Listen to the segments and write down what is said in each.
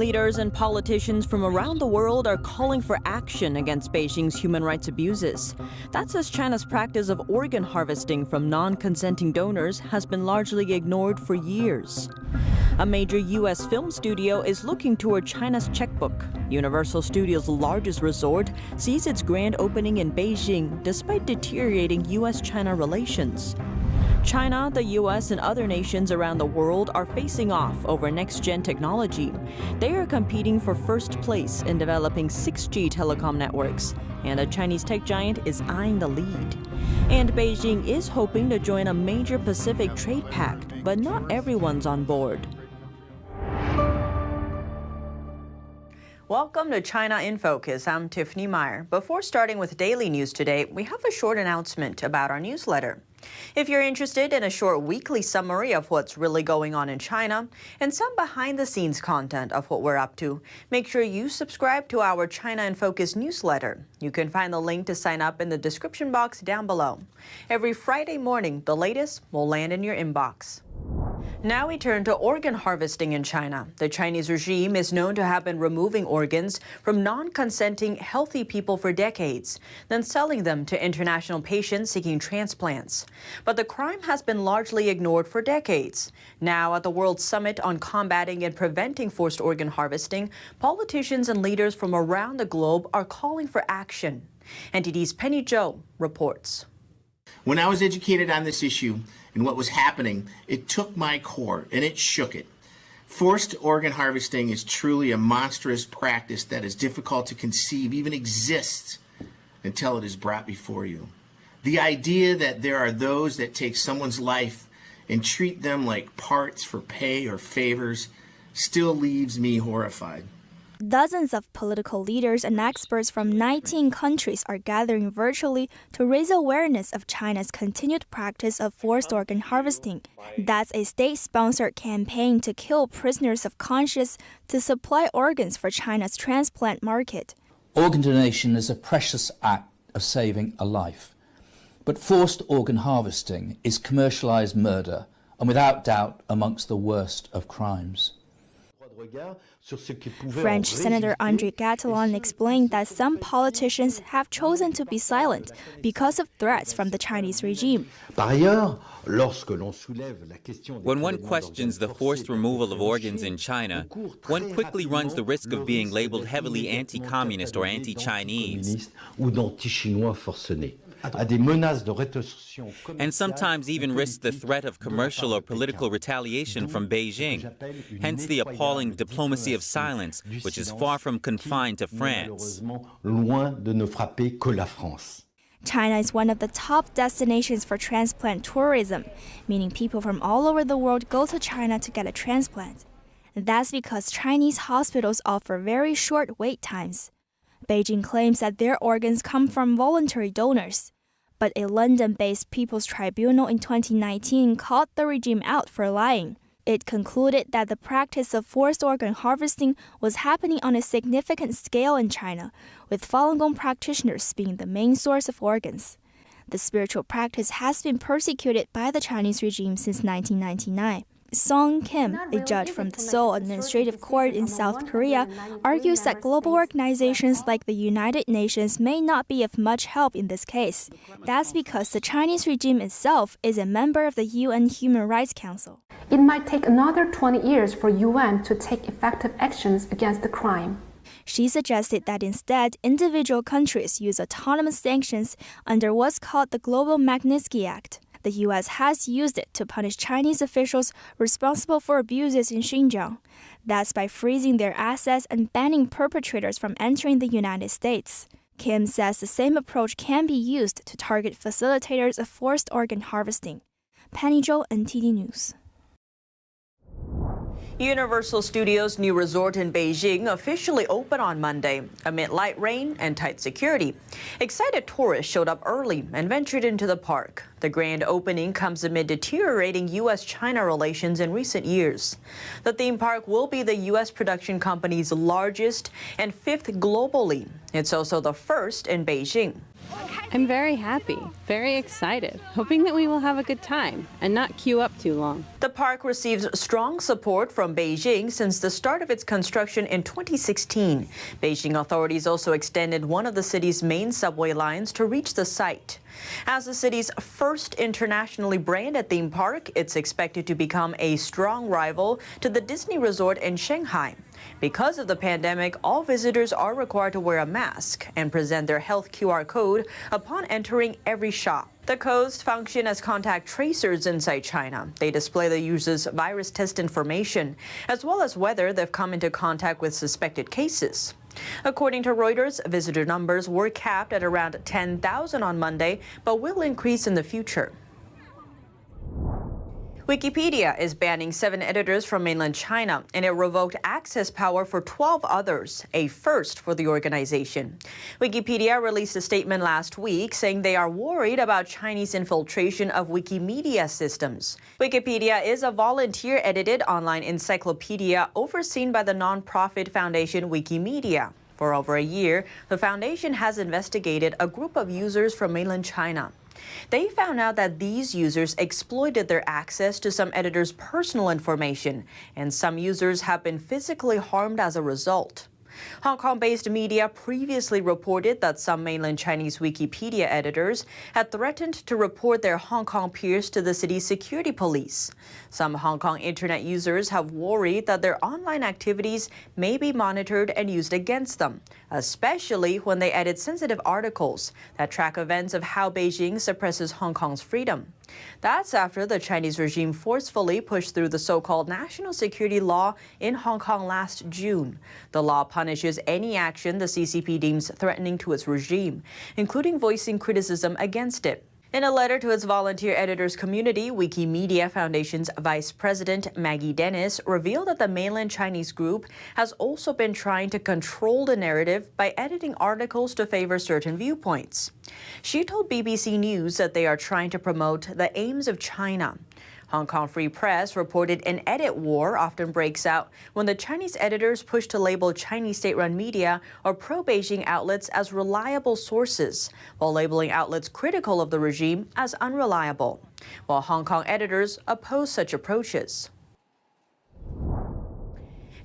Leaders and politicians from around the world are calling for action against Beijing's human rights abuses. That's as China's practice of organ harvesting from non-consenting donors has been largely ignored for years. A major U.S. film studio is looking toward China's checkbook. Universal Studios' largest resort sees its grand opening in Beijing despite deteriorating U.S. China relations. China, the U.S., and other nations around the world are facing off over next-gen technology. They are competing for first place in developing 6G telecom networks, and a Chinese tech giant is eyeing the lead. And Beijing is hoping to join a major Pacific trade pact, but not everyone's on board. Welcome to China in Focus. I'm Tiffany Meyer. Before starting with daily news today, we have a short announcement about our newsletter. If you're interested in a short weekly summary of what's really going on in China and some behind-the-scenes content of what we're up to, make sure you subscribe to our China in Focus newsletter. You can find the link to sign up in the description box down below. Every Friday morning, the latest will land in your inbox. Now we turn to organ harvesting in China. The Chinese regime is known to have been removing organs from non-consenting healthy people for decades, then selling them to international patients seeking transplants. But the crime has been largely ignored for decades. Now, at the World Summit on Combating and Preventing Forced Organ Harvesting, politicians and leaders from around the globe are calling for action. And DiDi's Penny Zhou reports. When I was educated on this issue and what was happening, it took my core and it shook it. Forced organ harvesting is truly a monstrous practice that is difficult to conceive, even exists, until it is brought before you. The idea that there are those that take someone's life and treat them like parts for pay or favors still leaves me horrified. Dozens of political leaders and experts from 19 countries are gathering virtually to raise awareness of China's continued practice of forced organ harvesting. That's a state-sponsored campaign to kill prisoners of conscience to supply organs for China's transplant market. Organ donation is a precious act of saving a life. But forced organ harvesting is commercialized murder and without doubt amongst the worst of crimes. French Senator André Gattolin explained that some politicians have chosen to be silent because of threats from the Chinese regime. When one questions the forced removal of organs in China, one quickly runs the risk of being labeled heavily anti-communist or anti-Chinese. And sometimes even risk the threat of commercial or political retaliation from Beijing. Hence the appalling diplomacy of silence, which is far from confined to France. China is one of the top destinations for transplant tourism, meaning people from all over the world go to China to get a transplant. That's because Chinese hospitals offer very short wait times. Beijing claims that their organs come from voluntary donors. But a London-based People's Tribunal in 2019 called the regime out for lying. It concluded that the practice of forced organ harvesting was happening on a significant scale in China, with Falun Gong practitioners being the main source of organs. The spiritual practice has been persecuted by the Chinese regime since 1999. Song Kim, a judge from the Seoul Administrative Court in South Korea, argues that global organizations like the United Nations may not be of much help in this case. That's because the Chinese regime itself is a member of the UN Human Rights Council. It might take another 20 years for UN to take effective actions against the crime. She suggested that instead, individual countries use autonomous sanctions under what's called the Global Magnitsky Act. The U.S. has used it to punish Chinese officials responsible for abuses in Xinjiang. That's by freezing their assets and banning perpetrators from entering the United States. Kim says the same approach can be used to target facilitators of forced organ harvesting. Penny Zhou, NTD News. Universal Studios' new resort in Beijing officially opened on Monday amid light rain and tight security. Excited tourists showed up early and ventured into the park. The grand opening comes amid deteriorating U.S. China relations in recent years. The theme park will be the U.S. production company's largest and fifth globally. It's also the first in Beijing. I'm very happy, very excited, hoping that we will have a good time and not queue up too long. The park receives strong support from Beijing since the start of its construction in 2016. Beijing authorities also extended one of the city's main subway lines to reach the site. As the city's first internationally branded theme park, it's expected to become a strong rival to the Disney Resort in Shanghai. Because of the pandemic, all visitors are required to wear a mask and present their health QR code upon entering every shop. The codes function as contact tracers inside China. They display the user's virus test information, as well as whether they've come into contact with suspected cases. According to Reuters, visitor numbers were capped at around 10,000 on Monday, but will increase in the future. Wikipedia is banning 7 editors from mainland China, and it revoked access power for 12 others, a first for the organization. Wikipedia released a statement last week saying they are worried about Chinese infiltration of Wikimedia systems. Wikipedia is a volunteer-edited online encyclopedia overseen by the nonprofit foundation Wikimedia. For over a year, the foundation has investigated a group of users from mainland China. They found out that these users exploited their access to some editors' personal information, and some users have been physically harmed as a result. Hong Kong-based media previously reported that some mainland Chinese Wikipedia editors had threatened to report their Hong Kong peers to the city's security police. Some Hong Kong internet users have worried that their online activities may be monitored and used against them, especially when they edit sensitive articles that track events of how Beijing suppresses Hong Kong's freedom. That's after the Chinese regime forcefully pushed through the so-called national security law in Hong Kong last June. The law punishes any action the CCP deems threatening to its regime, including voicing criticism against it. In a letter to its volunteer editors community, Wikimedia Foundation's Vice President Maggie Dennis revealed that the mainland Chinese group has also been trying to control the narrative by editing articles to favor certain viewpoints. She told BBC News that they are trying to promote the aims of China. Hong Kong Free Press reported an edit war often breaks out when the Chinese editors push to label Chinese state-run media or pro-Beijing outlets as reliable sources, while labeling outlets critical of the regime as unreliable, while Hong Kong editors oppose such approaches.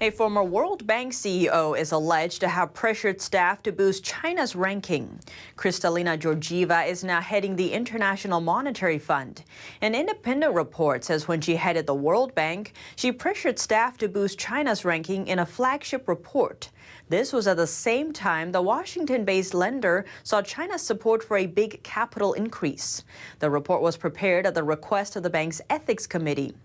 A former World Bank CEO is alleged to have pressured staff to boost China's ranking. Kristalina Georgieva is now heading the International Monetary Fund. An independent report says when she headed the World Bank, she pressured staff to boost China's ranking in a flagship report. This was at the same time the Washington-based lender saw China's support for a big capital increase. The report was prepared at the request of the bank's ethics committee.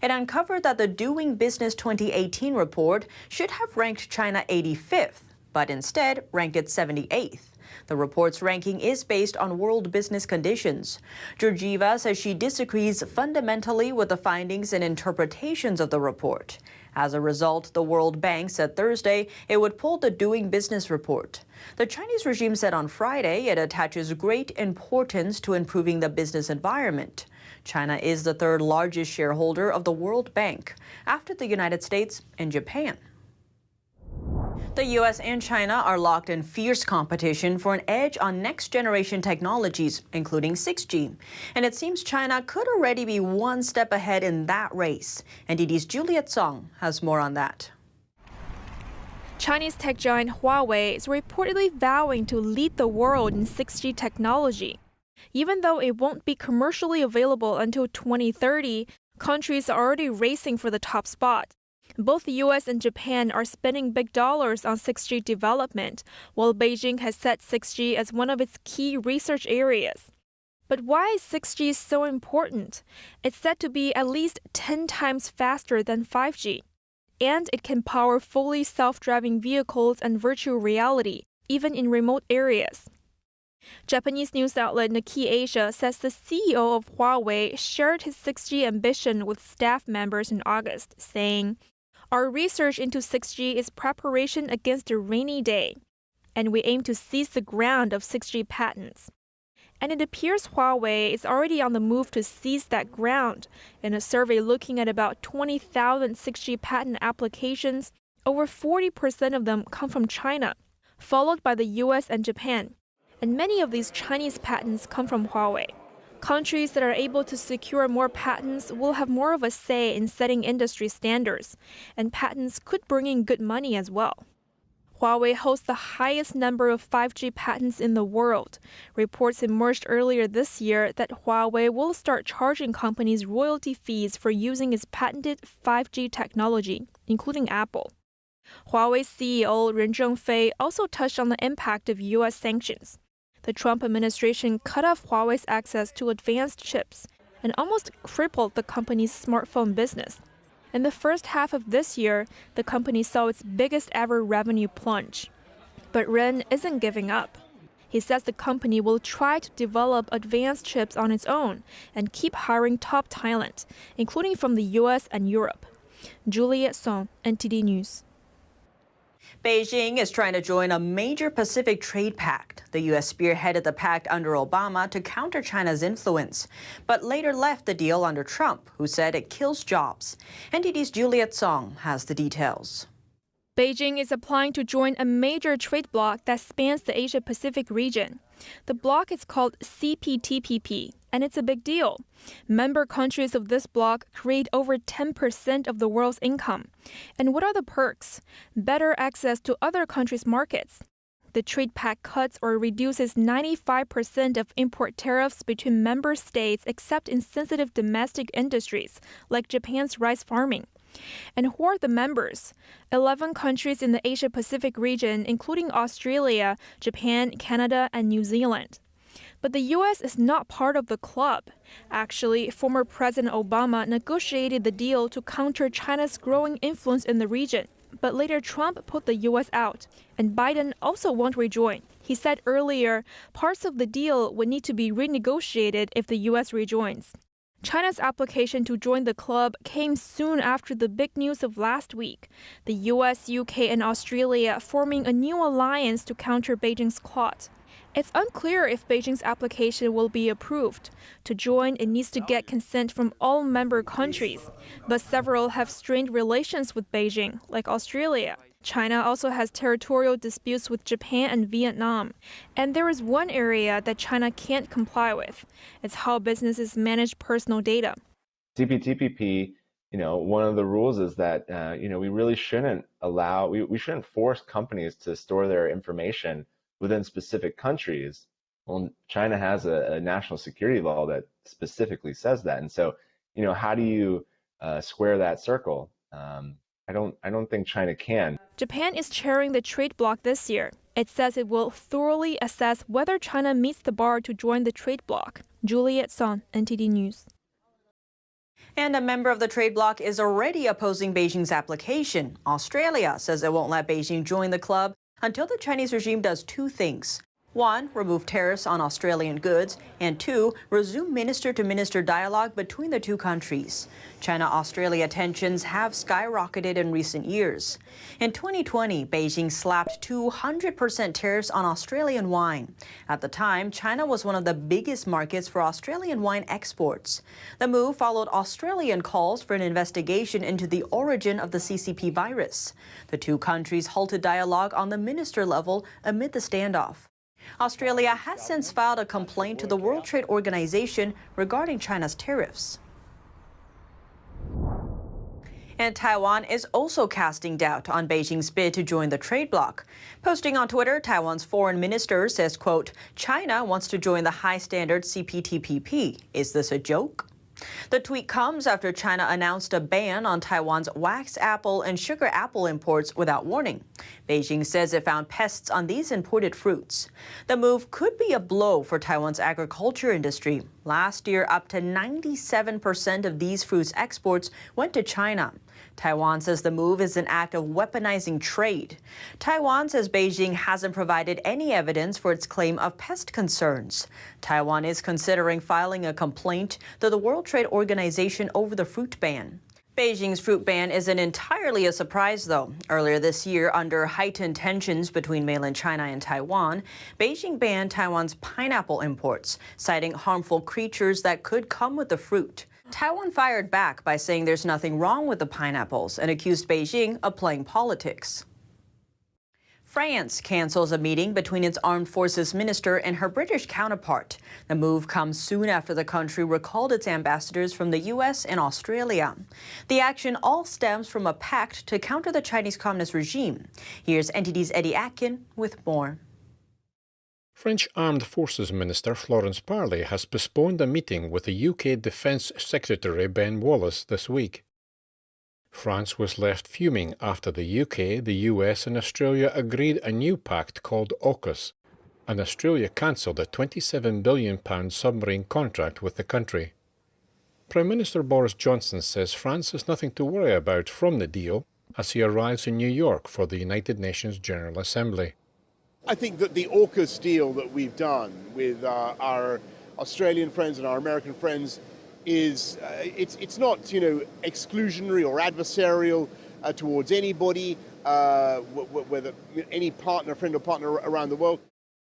It uncovered that the Doing Business 2018 report should have ranked China 85th, but instead ranked it 78th. The report's ranking is based on world business conditions. Georgieva says she disagrees fundamentally with the findings and interpretations of the report. As a result, the World Bank said Thursday it would pull the Doing Business report. The Chinese regime said on Friday it attaches great importance to improving the business environment. China is the third largest shareholder of the World Bank, after the United States and Japan. The U.S. and China are locked in fierce competition for an edge on next-generation technologies, including 6G. And it seems China could already be one step ahead in that race. And DiDi's Juliet Song has more on that. Chinese tech giant Huawei is reportedly vowing to lead the world in 6G technology. Even though it won't be commercially available until 2030, countries are already racing for the top spot. Both the U.S. and Japan are spending big dollars on 6G development, while Beijing has set 6G as one of its key research areas. But why is 6G so important? It's said to be at least 10 times faster than 5G. And it can power fully self-driving vehicles and virtual reality, even in remote areas. Japanese news outlet Nikkei Asia says the CEO of Huawei shared his 6G ambition with staff members in August, saying, "Our research into 6G is preparation against a rainy day, and we aim to seize the ground of 6G patents." And it appears Huawei is already on the move to seize that ground. In a survey looking at about 20,000 6G patent applications, over 40% of them come from China, followed by the U.S. and Japan. and many of these Chinese patents come from Huawei. Countries that are able to secure more patents will have more of a say in setting industry standards, and patents could bring in good money as well. Huawei holds the highest number of 5G patents in the world. Reports emerged earlier this year that Huawei will start charging companies royalty fees for using its patented 5G technology, including Apple. Huawei CEO Ren Zhengfei also touched on the impact of U.S. sanctions. The Trump administration cut off Huawei's access to advanced chips and almost crippled the company's smartphone business. In the first half of this year, the company saw its biggest ever revenue plunge. But Ren isn't giving up. He says the company will try to develop advanced chips on its own and keep hiring top talent, including from the U.S. and Europe. Juliet Song, NTD News. Beijing is trying to join a major Pacific trade pact. The U.S. spearheaded the pact under Obama to counter China's influence, but later left the deal under Trump, who said it kills jobs. NTD's Juliet Song has the details. Beijing is applying to join a major trade bloc that spans the Asia-Pacific region. The bloc is called CPTPP, and it's a big deal. Member countries of this bloc create over 10% of the world's income. And what are the perks? Better access to other countries' markets. The trade pact cuts or reduces 95% of import tariffs between member states except in sensitive domestic industries, like Japan's rice farming. And who are the members? 11 countries in the Asia-Pacific region, including Australia, Japan, Canada, and New Zealand. But the U.S. is not part of the club. Actually, former President Obama negotiated the deal to counter China's growing influence in the region. But later Trump put the U.S. out, and Biden also won't rejoin. He said earlier, parts of the deal would need to be renegotiated if the U.S. rejoins. China's application to join the club came soon after the big news of last week, the U.S., UK, and Australia forming a new alliance to counter Beijing's clot. It's unclear if Beijing's application will be approved. To join, it needs to get consent from all member countries, but several have strained relations with Beijing, like Australia. China also has territorial disputes with Japan and Vietnam. And there is one area that China can't comply with. It's how businesses manage personal data. CPTPP, one of the rules is that, we really shouldn't we shouldn't force companies to store their information within specific countries. Well, China has a national security law that specifically says that. And so, how do you square that circle? I don't think China can. Japan is chairing the trade bloc this year. It says it will thoroughly assess whether China meets the bar to join the trade bloc. Juliet Son, NTD News. And a member of the trade bloc is already opposing Beijing's application. Australia says it won't let Beijing join the club until the Chinese regime does two things. One, remove tariffs on Australian goods, and two, resume minister-to-minister dialogue between the two countries. China-Australia tensions have skyrocketed in recent years. In 2020, Beijing slapped 200% tariffs on Australian wine. At the time, China was one of the biggest markets for Australian wine exports. The move followed Australian calls for an investigation into the origin of the CCP virus. The two countries halted dialogue on the minister level amid the standoff. Australia has since filed a complaint to the World Trade Organization regarding China's tariffs. And Taiwan is also casting doubt on Beijing's bid to join the trade bloc. Posting on Twitter, Taiwan's foreign minister says, quote, China wants to join the high-standard CPTPP. Is this a joke? The tweet comes after China announced a ban on Taiwan's wax apple and sugar apple imports without warning. Beijing says it found pests on these imported fruits. The move could be a blow for Taiwan's agriculture industry. Last year, up to 97% of these fruits' exports went to China. Taiwan says the move is an act of weaponizing trade. Taiwan says Beijing hasn't provided any evidence for its claim of pest concerns. Taiwan is considering filing a complaint to the World Trade Organization over the fruit ban. Beijing's fruit ban isn't entirely a surprise, though. Earlier this year, under heightened tensions between mainland China and Taiwan, Beijing banned Taiwan's pineapple imports, citing harmful creatures that could come with the fruit. Taiwan fired back by saying there's nothing wrong with the pineapples and accused Beijing of playing politics. France cancels a meeting between its armed forces minister and her British counterpart. The move comes soon after the country recalled its ambassadors from the U.S. and Australia. The action all stems from a pact to counter the Chinese Communist regime. Here's NTD's Eddie Atkin with more. French Armed Forces Minister Florence Parly has postponed a meeting with the UK Defence Secretary Ben Wallace this week. France was left fuming after the UK, the US and Australia agreed a new pact called AUKUS, and Australia cancelled a £27 billion submarine contract with the country. Prime Minister Boris Johnson says France has nothing to worry about from the deal as he arrives in New York for the United Nations General Assembly. I think that the AUKUS deal that we've done with our Australian friends and our American friends is it's not, exclusionary or adversarial towards anybody, whether any partner, friend or partner around the world.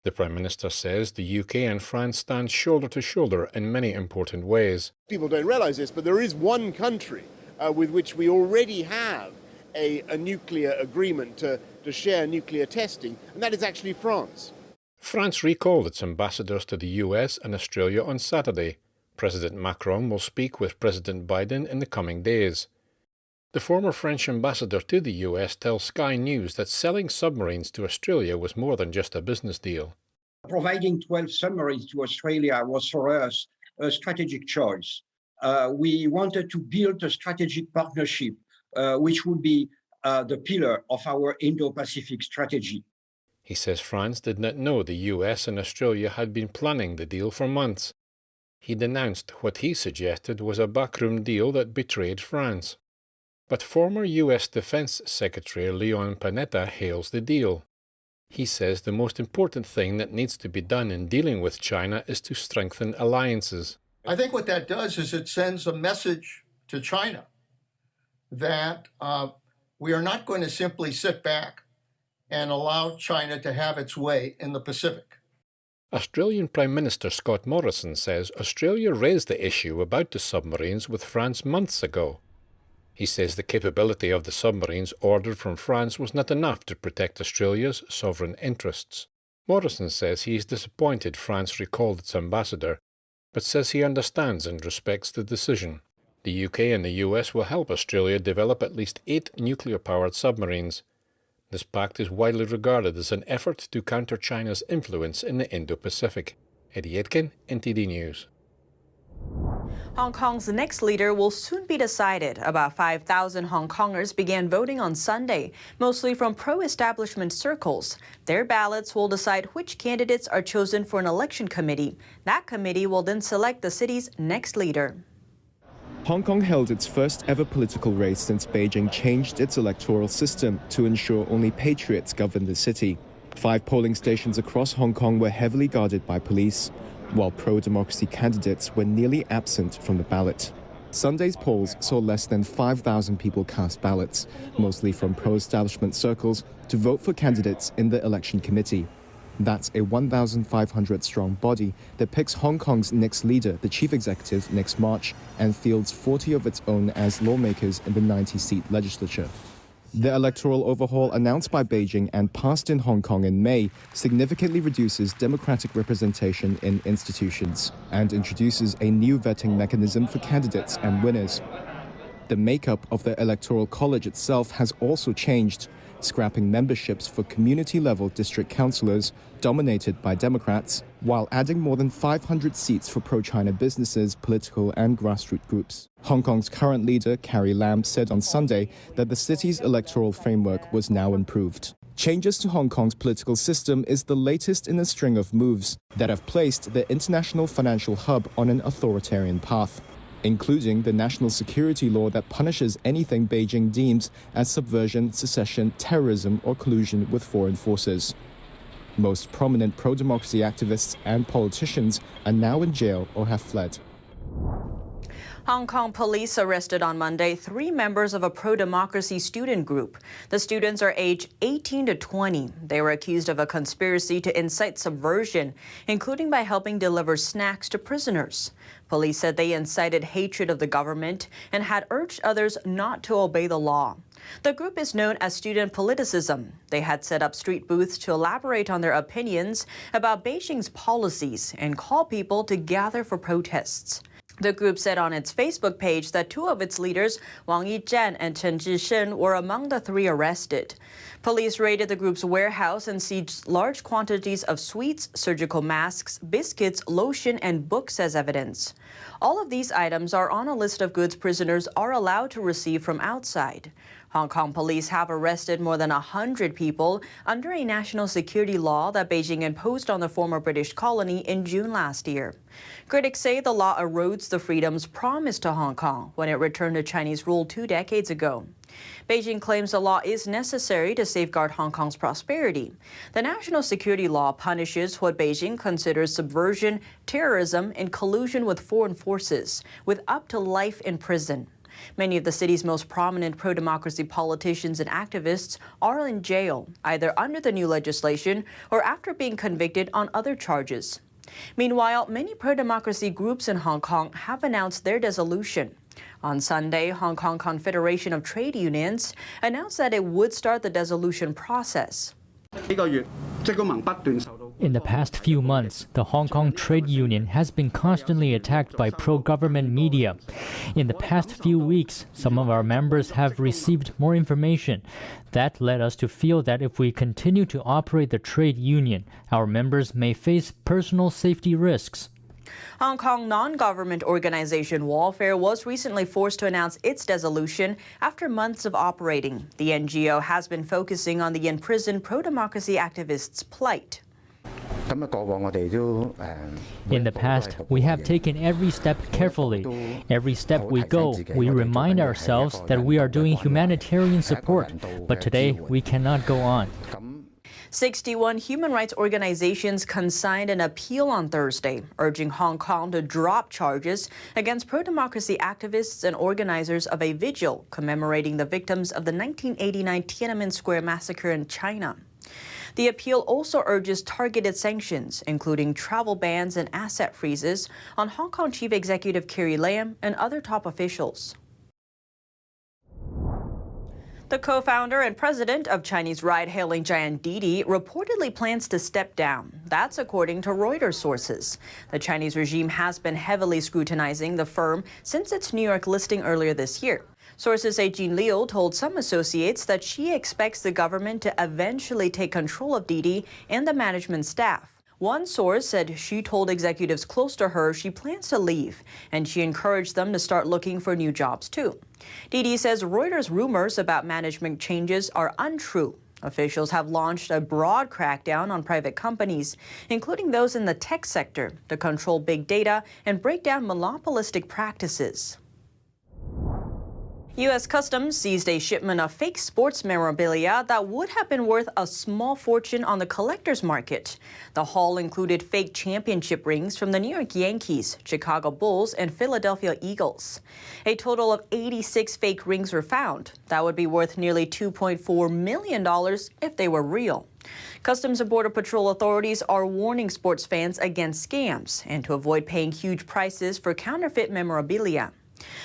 The Prime Minister says the UK and France stand shoulder to shoulder in many important ways. People don't realise this, but there is one country with which we already have a nuclear agreement to share nuclear testing, and that is actually France. France recalled its ambassadors to the US and Australia on Saturday. President Macron will speak with President Biden in the coming days. The former French ambassador to the US tells Sky News that selling submarines to Australia was more than just a business deal. Providing 12 submarines to Australia was for us a strategic choice. We wanted to build a strategic partnership which would be the pillar of our Indo-Pacific strategy. He says France did not know the US and Australia had been planning the deal for months. He denounced what he suggested was a backroom deal that betrayed France. But former US Defense Secretary Leon Panetta hails the deal. He says the most important thing that needs to be done in dealing with China is to strengthen alliances. I think what that does is it sends a message to China that we are not going to simply sit back and allow China to have its way in the Pacific. Australian Prime Minister Scott Morrison says Australia raised the issue about the submarines with France months ago. He says the capability of the submarines ordered from France was not enough to protect Australia's sovereign interests. Morrison says he is disappointed France recalled its ambassador, but says he understands and respects the decision. The UK and the US will help Australia develop at least 8 nuclear-powered submarines. This pact is widely regarded as an effort to counter China's influence in the Indo-Pacific. Eddie Atkin, NTD News. Hong Kong's next leader will soon be decided. About 5,000 Hong Kongers began voting on Sunday, mostly from pro-establishment circles. Their ballots will decide which candidates are chosen for an election committee. That committee will then select the city's next leader. Hong Kong held its first ever political race since Beijing changed its electoral system to ensure only patriots govern the city. 5 polling stations across Hong Kong were heavily guarded by police, while pro-democracy candidates were nearly absent from the ballot. Sunday's polls saw less than 5,000 people cast ballots, mostly from pro-establishment circles, to vote for candidates in the election committee. That's a 1,500-strong body that picks Hong Kong's next leader, the chief executive, next March, and fields 40 of its own as lawmakers in the 90-seat legislature. The electoral overhaul announced by Beijing and passed in Hong Kong in May significantly reduces democratic representation in institutions and introduces a new vetting mechanism for candidates and winners. The makeup of the Electoral College itself has also changed, scrapping memberships for community-level district councillors dominated by Democrats, while adding more than 500 seats for pro-China businesses, political and grassroots groups. Hong Kong's current leader, Carrie Lam, said on Sunday that the city's electoral framework was now improved. Changes to Hong Kong's political system is the latest in a string of moves that have placed the international financial hub on an authoritarian path, including the national security law that punishes anything Beijing deems as subversion, secession, terrorism, or collusion with foreign forces. Most prominent pro-democracy activists and politicians are now in jail or have fled. Hong Kong police arrested on Monday 3 members of a pro-democracy student group. The students are aged 18 to 20. They were accused of a conspiracy to incite subversion, including by helping deliver snacks to prisoners. Police said they incited hatred of the government and had urged others not to obey the law. The group is known as Student Politicism. They had set up street booths to elaborate on their opinions about Beijing's policies and call people to gather for protests. The group said on its Facebook page that 2 of its leaders, Wang Yizhan and Chen Zhishen, were among the 3 arrested. Police raided the group's warehouse and seized large quantities of sweets, surgical masks, biscuits, lotion, and books as evidence. All of these items are on a list of goods prisoners are allowed to receive from outside. Hong Kong police have arrested more than 100 people under a national security law that Beijing imposed on the former British colony in June last year. Critics say the law erodes the freedoms promised to Hong Kong when it returned to Chinese rule 2 decades ago. Beijing claims the law is necessary to safeguard Hong Kong's prosperity. The national security law punishes what Beijing considers subversion, terrorism, and collusion with foreign forces, with up to life in prison. Many of the city's most prominent pro-democracy politicians and activists are in jail, either under the new legislation or after being convicted on other charges. Meanwhile, many pro-democracy groups in Hong Kong have announced their dissolution. On Sunday, Hong Kong Confederation of Trade Unions announced that it would start the dissolution process. In the past few months, the Hong Kong Trade Union has been constantly attacked by pro-government media. In the past few weeks, some of our members have received more information. That led us to feel that if we continue to operate the trade union, our members may face personal safety risks. Hong Kong non-government organization Warfare was recently forced to announce its dissolution after months of operating. The NGO has been focusing on the imprisoned pro-democracy activists' plight. In the past, we have taken every step carefully. Every step we go, we remind ourselves that we are doing humanitarian support, but today we cannot go on. 61 human rights organizations consigned an appeal on Thursday, urging Hong Kong to drop charges against pro-democracy activists and organizers of a vigil commemorating the victims of the 1989 Tiananmen Square massacre in China. The appeal also urges targeted sanctions, including travel bans and asset freezes, on Hong Kong Chief Executive Carrie Lam and other top officials. The co-founder and president of Chinese ride-hailing giant DiDi reportedly plans to step down. That's according to Reuters sources. The Chinese regime has been heavily scrutinizing the firm since its New York listing earlier this year. Sources say Jean Liu told some associates that she expects the government to eventually take control of DiDi and the management staff. One source said she told executives close to her she plans to leave, and she encouraged them to start looking for new jobs too. DiDi says Reuters' rumors about management changes are untrue. Officials have launched a broad crackdown on private companies, including those in the tech sector, to control big data and break down monopolistic practices. U.S. Customs seized a shipment of fake sports memorabilia that would have been worth a small fortune on the collector's market. The haul included fake championship rings from the New York Yankees, Chicago Bulls, and Philadelphia Eagles. A total of 86 fake rings were found. That would be worth nearly $2.4 million if they were real. Customs and Border Patrol authorities are warning sports fans against scams and to avoid paying huge prices for counterfeit memorabilia.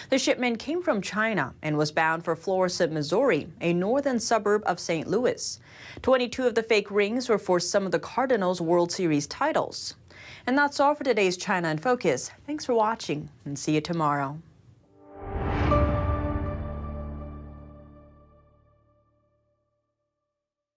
The shipment came from China and was bound for Florissant, Missouri, a northern suburb of St. Louis. 22 of the fake rings were for some of the Cardinals' World Series titles. And that's all for today's China in Focus. Thanks for watching and see you tomorrow.